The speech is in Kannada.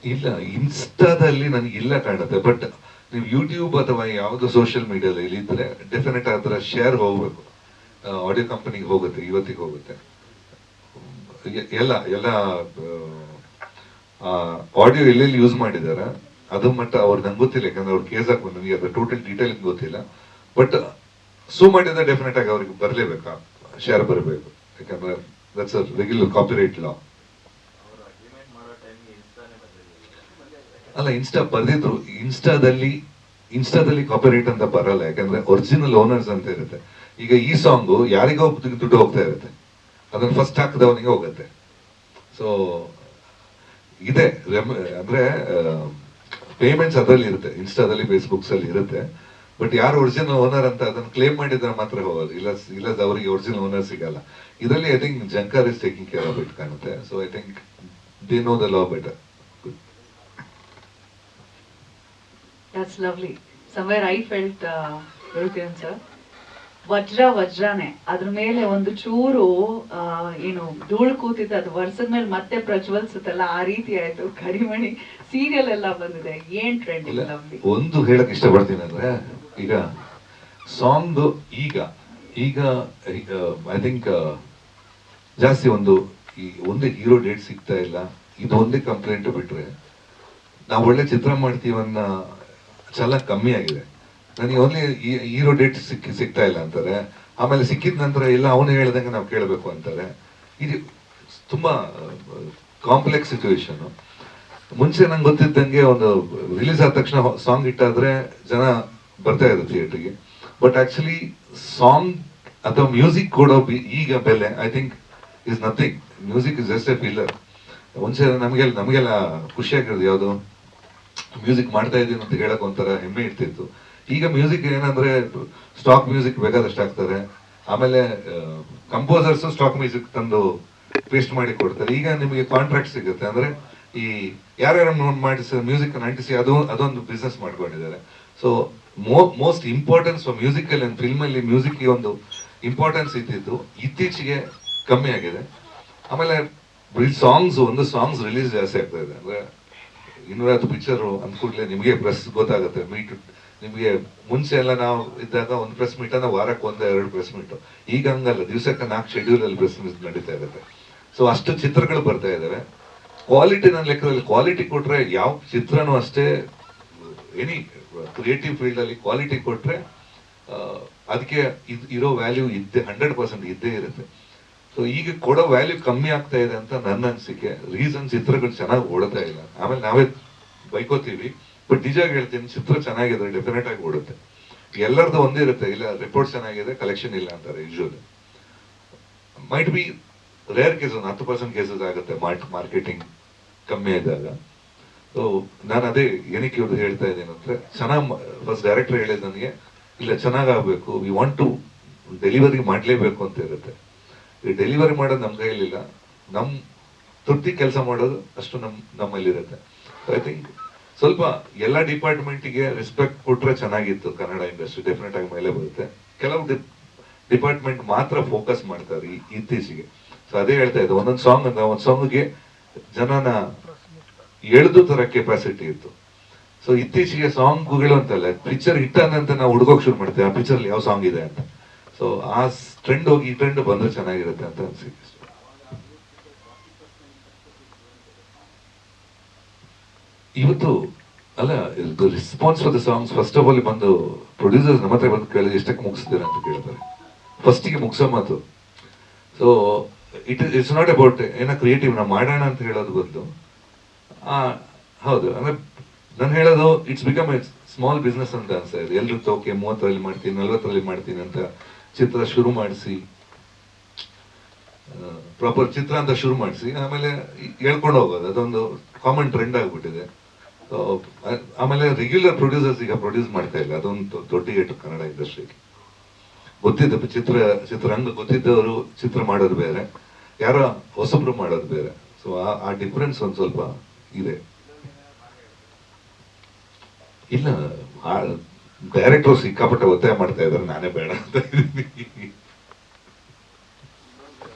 ಇಲ್ಲ, ಇನ್ಸ್ಟಾದಲ್ಲಿ ನನಗೆ ಇಲ್ಲ ಕಾಣುತ್ತೆ. ಬಟ್ ನೀವು ಯೂಟ್ಯೂಬ್ ಅಥವಾ ಯಾವುದು ಸೋಷಿಯಲ್ ಮೀಡಿಯಾದಲ್ಲಿ ಇದ್ರೆ ಡೆಫಿನೆಟ್ ಅದರ ಶೇರ್ ಹೋಗ್ಬೇಕು. ಆಡಿಯೋ ಕಂಪನಿಗೆ ಹೋಗುತ್ತೆ, ಇವತ್ತಿಗೆ ಹೋಗುತ್ತೆ. ಎಲ್ಲ ಎಲ್ಲ ಆಡಿಯೋ ಎಲ್ಲೆಲ್ಲಿ ಯೂಸ್ ಮಾಡಿದಾರ ಅದು ಮಟ್ಟ ಅವ್ರು ನಂಗೆ ಗೊತ್ತಿಲ್ಲ, ಯಾಕಂದ್ರೆ ಅವ್ರು ಕೇಸ್ ಹಾಕೊಂಡು ನನಗೆ ಅದ್ರ ಟೋಟಲ್ ಡೀಟೇಲ್ ಗೊತ್ತಿಲ್ಲ. ಬಟ್ ಸೂ ಮಾಡಿದ್ರೆ ಡೆಫಿನೆಟ್ ಆಗಿ ಅವ್ರಿಗೆ ಬರಲೇಬೇಕಾ, ಶೇರ್ ಬರಬೇಕು, ಯಾಕಂದ್ರೆ ದಟ್ಸ್ ಅ ರೆಗ್ಯುಲರ್ ಕಾಪಿರೈಟ್ ಲಾ. ಅಲ್ಲ, ಇನ್ಸ್ಟಾ ಬರ್ದಿದ್ರು, ಇನ್ಸ್ಟಾದಲ್ಲಿ ಕಾಪಿರೈಟ್ ಅಂತ ಬರಲ್ಲ, ಯಾಕಂದ್ರೆ ಒರಿಜಿನಲ್ ಓನರ್ಸ್ ಅಂತ ಇರುತ್ತೆ. ಈಗ ಈ ಸಾಂಗು ಯಾರಿಗೋ ದುಡ್ಡು ಹೋಗ್ತಾ ಇರುತ್ತೆ, ಅದನ್ನ ಫಸ್ಟ್ ಹಾಕಿದವನಿಗೆ ಹೋಗುತ್ತೆ. ಸೊ ಇದೆ ಅಂದ್ರೆ ಪೇಮೆಂಟ್ಸ್ ಅದರಲ್ಲಿ ಇರುತ್ತೆ, ಇನ್ಸ್ಟಾದಲ್ಲಿ ಫೇಸ್ಬುಕ್ಸ್ ಅಲ್ಲಿ ಇರುತ್ತೆ. ಬಟ್ ಯಾರು ಒರಿಜಿನಲ್ ಓನರ್ ಅಂತ ಅದನ್ನ ಕ್ಲೇಮ್ ಮಾಡಿದ್ರೆ ಮಾತ್ರ ಹೋಗೋದು, ಇಲ್ಲ ಅವರಿಗೆ ಒರಿಜಿನಲ್ ಓನರ್ ಸಿಗಲ್ಲ. ಇದರಲ್ಲಿ I think Junker is taking care of it ಕಾಣುತ್ತೆ. So I think they know the law better. That's lovely. Somewhere I felt, Ruthian sir, ವಜ್ರನೇ ಅದ್ರ ಮೇಲೆ ಒಂದು ಚೂರು ಏನು ಧೂಳು ಕೂತಿತ್ತು, ಅದು ವರ್ಷದ ಮೇಲೆ ಮತ್ತೆ ಪ್ರಜ್ವಲಿಸುತ್ತಲ್ಲ, ಆ ರೀತಿ ಆಯ್ತು. ಕರಿಮಣಿ ಸೀರಿಯಲ್ ಎಲ್ಲ ಬಂದಿದೆ, ಏನ್ ಟ್ರೆಂಡಿಂಗ್. ಲವ್ಲಿ. ಒಂದು ಹೇಳಕ್ ಇಷ್ಟಪಡ್ತೀನಿ ಅಂದ್ರೆ, ಈಗ ಸಾಂಗ್ ಈಗ ಈಗ ಐ ಥಿಂಕ್ ಜಾಸ್ತಿ ಒಂದು ಹೀರೋ ಡೇಟ್ ಸಿಗ್ತಾ ಇಲ್ಲ, ಇದು ಒಂದೇ ಕಂಪ್ಲೇಂಟ್ ಬಿಟ್ರೆ ನಾವು ಒಳ್ಳೆ ಚಿತ್ರ ಮಾಡ್ತೀವನ್ನ ಛಲ ಕಮ್ಮಿ ಆಗಿದೆ. ನನಗೆ ಓನ್ಲಿ ಹೀರೋ ಡೇಟ್ ಸಿಗ್ತಾ ಇಲ್ಲ ಅಂತಾರೆ, ಆಮೇಲೆ ಸಿಕ್ಕಿದ ನಂತರ ಎಲ್ಲ ಅವನು ಹೇಳ್ದಂಗೆ ನಾವು ಕೇಳಬೇಕು ಅಂತಾರೆ. ಇದು ತುಂಬಾ ಕಾಂಪ್ಲೆಕ್ಸ್ ಸಿಚುವೇಶನ್. ಮುಂಚೆ ನಂಗೆ ಗೊತ್ತಿದ್ದಂಗೆ ಒಂದು ರಿಲೀಸ್ ಆದ ತಕ್ಷಣ ಸಾಂಗ್ ಇಟ್ಟಾದ್ರೆ ಜನ ಬರ್ತಾ ಇದ್ರು ಥಿಯೇಟರ್ಗೆ. ಬಟ್ ಆಕ್ಚುಲಿ ಸಾಂಗ್ ಅಥವಾ ಮ್ಯೂಸಿಕ್ ಕೊಡೋ ಈಗ ಬೆಲೆ I think is nothing. Music is just A filler. ಮುಂಚೆ ನಮಗೆಲ್ಲ ಖುಷಿಯಾಗಿರೋದು ಯಾವುದು, ಮ್ಯೂಸಿಕ್ ಮಾಡ್ತಾ ಇದ್ದೀನಿ ಅಂತ ಹೇಳಕ್ ಒಂಥರ ಹೆಮ್ಮೆ ಇರ್ತಿತ್ತು. ಈಗ ಮ್ಯೂಸಿಕ್ ಏನಂದ್ರೆ ಸ್ಟಾಕ್ ಮ್ಯೂಸಿಕ್ ಬೇಕಾದಷ್ಟು ಆಗ್ತದೆ, ಆಮೇಲೆ ಕಂಪೋಸರ್ಸ್ ಸ್ಟಾಕ್ ಮ್ಯೂಸಿಕ್ ತಂದು ಪೇಸ್ಟ್ ಮಾಡಿ ಕೊಡ್ತಾರೆ. ಈಗ ನಿಮಗೆ ಕಾಂಟ್ರಾಕ್ಟ್ ಸಿಗುತ್ತೆ, ಅಂದ್ರೆ ಈ ಯಾರ್ಯಾರು ಮಾಡಿಸಿ ಮ್ಯೂಸಿಕ್ ಅಂಟಿಸಿ ಅದೊಂದು ಬಿಸ್ನೆಸ್ ಮಾಡ್ಕೊಂಡಿದ್ದಾರೆ. So most importance musical and film ಅಲ್ಲಿ ಮ್ಯೂಸಿಕ್ ಒಂದು ಇಂಪಾರ್ಟೆನ್ಸ್ ಇದ್ದಿದ್ದು ಇತ್ತೀಚೆಗೆ ಕಮ್ಮಿ ಆಗಿದೆ. ಆಮೇಲೆ ಸಾಂಗ್ಸ್ ರಿಲೀಸ್ ಜಾಸ್ತಿ ಆಗ್ತಾ ಇದೆ. ಅಂದ್ರೆ 250 ಪಿಕ್ಚರ್ ಅಂದ್ಕೂಡ್ಲೆ ನಿಮಗೆ ಪ್ರೆಸ್ ಗೊತ್ತಾಗುತ್ತೆ. ನಿಮಗೆ ಮುಂಚೆ ಎಲ್ಲ ನಾವು ಇದ್ದಾಗ ಒಂದು ಪ್ರೆಸ್ ಮೀಟ್ ಅಂದ್ರೆ ವಾರಕ್ಕೆ 1-2 ಪ್ರೆಸ್ ಮೀಟ್. ಈಗ ಹಂಗಲ್ಲ, ದಿವಸಕ್ಕೆ 4 ಶೆಡ್ಯೂಲ್ ಅಲ್ಲಿ ಪ್ರೆಸ್ ಮೀಟ್ ನಡೀತಾ ಇರುತ್ತೆ. ಸೊ ಅಷ್ಟು ಚಿತ್ರಗಳು ಬರ್ತಾ ಇದಾವೆ. ಕ್ವಾಲಿಟಿ ನನ್ನ ಲೆಕ್ಕದಲ್ಲಿ ಕ್ವಾಲಿಟಿ ಕೊಟ್ರೆ ಯಾವ ಚಿತ್ರನೂ ಅಷ್ಟೇ, ಎನಿ ಕ್ರಿಯೇಟಿವ್ ಫೀಲ್ಡ್ ಅಲ್ಲಿ ಕ್ವಾಲಿಟಿ ಕೊಟ್ರೆ ಅದಕ್ಕೆ ಇರೋ ವ್ಯಾಲ್ಯೂ 100% ಇದ್ದೇ ಇರುತ್ತೆ. ಸೊ ಈಗ ಕೊಡೋ ವ್ಯಾಲ್ಯೂ ಕಮ್ಮಿ ಆಗ್ತಾ ಇದೆ ಅಂತ ನನ್ನ ಅನಿಸಿಕೆ. ರೀಸನ್ ಚಿತ್ರಗಳು ಚೆನ್ನಾಗಿ ಓಡ್ತಾ ಇಲ್ಲ, ಆಮೇಲೆ ನಾವೇ ಬೈಕೋತೀವಿ. ಬಟ್ ನಿಜ ಹೇಳ್ತೀನಿ, ಚಿತ್ರ ಚೆನ್ನಾಗಿದ್ರೆ ಡೆಫಿನೆಟ್ ಆಗಿ ಓಡುತ್ತೆ. ಎಲ್ಲರದ್ದು ಒಂದೇ ಇರುತ್ತೆ, ಇಲ್ಲ ರಿಪೋರ್ಟ್ ಚೆನ್ನಾಗಿದೆ ಕಲೆಕ್ಷನ್ ಇಲ್ಲ ಅಂತಾರೆ usually. Might be rare cases, 10% cases ಆಗುತ್ತೆ ಮಾರ್ಕೆಟಿಂಗ್ ಕಮ್ಮಿ ಆದಾಗ. ಸೊ ನಾನು ಅದೇ ಏನಕ್ಕೆ ಇವ್ರದ್ದು ಹೇಳ್ತಾ ಇದ್ದೀನಿ ಅಂದ್ರೆ, ಫಸ್ಟ್ ಡೈರೆಕ್ಟರ್ ಹೇಳಿದ್ ನನಗೆ, ಇಲ್ಲ ಚೆನ್ನಾಗಾಗಬೇಕು, ವಿ ವಾಂಟ್ ಟು ಡೆಲಿವರಿ ಮಾಡಲೇಬೇಕು ಅಂತ ಇರುತ್ತೆ. ಈ ಡೆಲಿವರಿ ಮಾಡೋದು ನಮ್ಮ ಕೈಲಿಲ್ಲ, ನಮ್ಮ ತೃಪ್ತಿ ಕೆಲಸ ಮಾಡೋದು ಅಷ್ಟು ನಮ್ಮಲ್ಲಿರುತ್ತೆ. ಐ ಥಿಂಕ್ ಸ್ವಲ್ಪ ಎಲ್ಲ ಡಿಪಾರ್ಟ್ಮೆಂಟ್ಗೆ ರೆಸ್ಪೆಕ್ಟ್ ಕೊಟ್ರೆ ಚೆನ್ನಾಗಿತ್ತು ಕನ್ನಡ ಇಂಡಸ್ಟ್ರಿ, ಡೆಫಿನೆಟ್ ಆಗಿ ಮೇಲೆ ಬರುತ್ತೆ. ಕೆಲವು ಡಿಪಾರ್ಟ್ಮೆಂಟ್ ಮಾತ್ರ ಫೋಕಸ್ ಮಾಡ್ತಾರೆ ಇತ್ತೀಚೆಗೆ. ಸೊ ಅದೇ ಹೇಳ್ತಾ ಇದ್ದೆ, ಒಂದೊಂದು ಸಾಂಗ್ಗೆ ಜನನ ಎಳೆದು ತರ ಕೆಪಾಸಿಟಿ ಇತ್ತು. ಸೊ ಇತ್ತೀಚೆಗೆ ಸಾಂಗ್ಗಳು ಅಂತಲ್ಲ, ಪಿಕ್ಚರ್ ಹಿಟ್ ಅಂತ ನಾವು ಹುಡುಗೋಕ್ ಶುರು ಮಾಡ್ತೇವೆ, ಆ ಪಿಕ್ಚರ್ ಯಾವ ಸಾಂಗ್ ಇದೆ ಅಂತ. ಸೊ ಆ ಟ್ರೆಂಡ್ ಹೋಗಿ ಈ ಟ್ರೆಂಡ್ ಬಂದ್ರೆ ಚೆನ್ನಾಗಿರುತ್ತೆ ಅಂತ ಅನ್ಸಿಕೆ. ಇವತ್ತು ಅಲ್ಲ, response for the songs first of all ಬಂದು ಪ್ರೊಡ್ಯೂಸರ್ಸ್ ನಮ್ಮ ಹತ್ರ ಬಂದು ಕೇಳಿದ್ರೆ ಎಷ್ಟಕ್ಕೆ ಮುಗಿಸ್ತೀರಾ ಅಂತ ಕೇಳ್ತಾರೆ. ಫಸ್ಟಿಗೆ ಮುಗಿಸೋ ಮಾತು. ಸೊ ಇಟ್ಸ್ ನಾಟ್ ಅಬೌಟ್ ಏನೋ ಕ್ರಿಯೇಟಿವ್ ನಾವು ಮಾಡೋಣ ಅಂತ ಹೇಳೋದು ಬದಲು, ಹೌದು ಅಂದ್ರೆ ನಾನು ಹೇಳೋದು it's become A small business ಅಂತ ಅನ್ಸ್ತಾ ಇದೆ. ಎಲ್ರು ತೋಕೆ 30ರಲ್ಲಿ ಮಾಡ್ತೀನಿ 40ರಲ್ಲಿ ಮಾಡ್ತೀನಿ ಅಂತ ಚಿತ್ರ ಶುರು ಮಾಡಿಸಿ, ಪ್ರಾಪರ್ ಚಿತ್ರ ಅಂತ ಶುರು ಮಾಡಿಸಿ ಆಮೇಲೆ ಹೇಳ್ಕೊಂಡು ಹೋಗೋದು, ಅದೊಂದು ಕಾಮನ್ ಟ್ರೆಂಡ್ ಆಗ್ಬಿಟ್ಟಿದೆ. ಆಮೇಲೆ ರೆಗ್ಯುಲರ್ ಪ್ರೊಡ್ಯೂಸರ್ಸ್ ಈಗ ಪ್ರೊಡ್ಯೂಸ್ ಮಾಡ್ತಾ ಇಲ್ಲ, ಅದೊಂದು ದೊಡ್ಡ ಏಟು ಕನ್ನಡ ಇಂಡಸ್ಟ್ರಿಗೆ. ಗೊತ್ತಿದ್ದ ಚಿತ್ರರಂಗ ಗೊತ್ತಿದ್ದವರು ಚಿತ್ರ ಮಾಡೋದು ಬೇರೆ, ಯಾರೋ ಹೊಸಬ್ರು ಮಾಡೋದು ಬೇರೆ. ಸೊ ಆ ಡಿಫ್ರೆನ್ಸ್ ಒಂದ್ ಸ್ವಲ್ಪ ಇದೆ. ಇಲ್ಲ, ಡೈರೆಕ್ಟರ್ ಸಿಕ್ಕಾಪಟ್ಟೆ ಒತ್ತಾಯ ಮಾಡ್ತಾ ಇದ್ದಾರೆ, ನಾನೇ ಬೇಡ ಅಂತ ಇದ್ದೀನಿ.